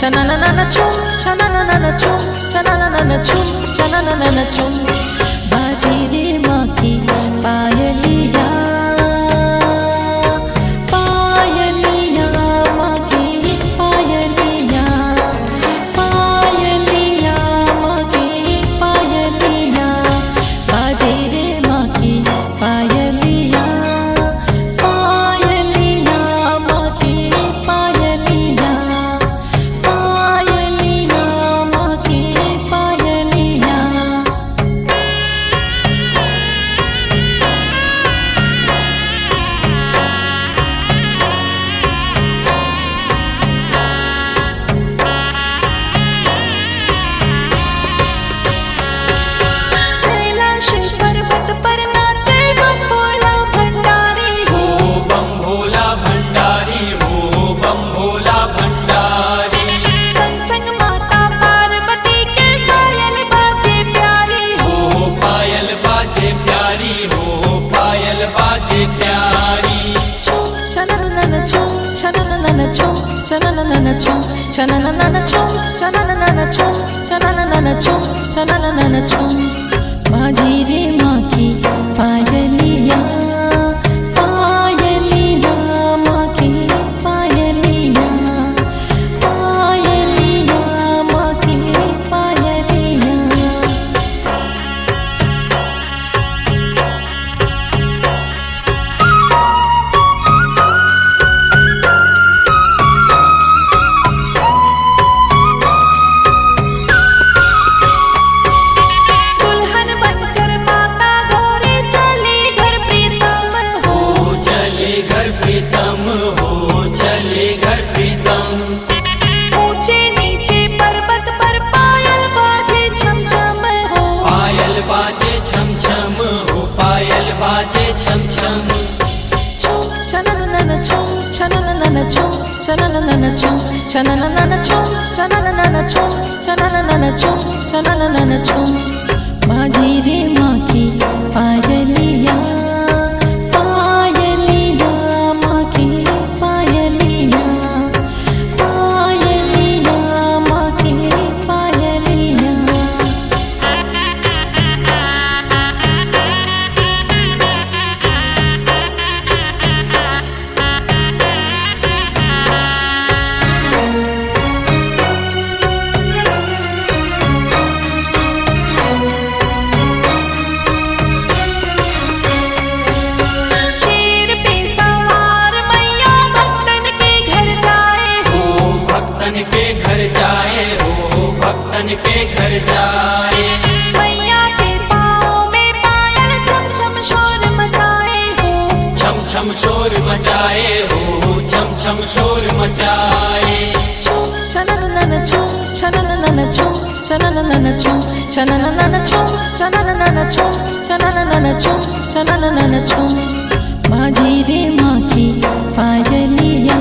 छनननन छुम छनननन छुम छनननन छुम छनननन छुम बाजे रे माँ की पायलिया पायलिया माँ की पायलिया पायलिया माँ की पायलिया बाजे रे माँ की पायलिया पायलिया माँ की पायलिया पायलिया माँ की पायलिया। कैलाश पर्वत पर नाचे बम भोला भंडारी हो, बम भोला भंडारी हो, बम भोला भंडारी। संग संग माता पार्वती के पायल बाजे प्यारी हो, पायल बाजे प्यारी हो, पायल बाजे प्यारी। छुम छनननन छुम छनननन छुम छनननन छुम छनननन छुम छनननन छुम छनननन छुम छनननन छुम बाजे रे माँ की पायलिया पायलिया माँ की पायलिया पायलिया माँ की पायलिया। दुल्हन बनकर माता गौरी चली घर प्रीतम हो, चले घर प्रीतम हो, चले घर प्रीतम। ऊंचे नीचे पर्वत पर पायल बाजे छम छम हो, पायल बाजे छम छम हो, पायल बाजे छम छम। छुम छनननन छुम छनननन छुम छनननन छुम छनननन छुम छनननन छुम छनननन छुम छनननन छुम बाजे रे माँ की पायलिया पायलिया माँ की पायलिया पायलिया माँ की पायलिया। शेर पे सवार मैया भक्तन के घर जाए हो, भक्तन के घर जाए हो, भक्तन के घर जाए। मैया के पाँव में पायल छम छम शोर मचाए हो, छम छम शोर मचाए हो, छम छम शोर मचाए। छुम छनननन छुम छनननन छुम छनननन छुम छनननन छुम छनननन छुम छनननन छुम छनननन छुम बाजे रे माँ की पायलिया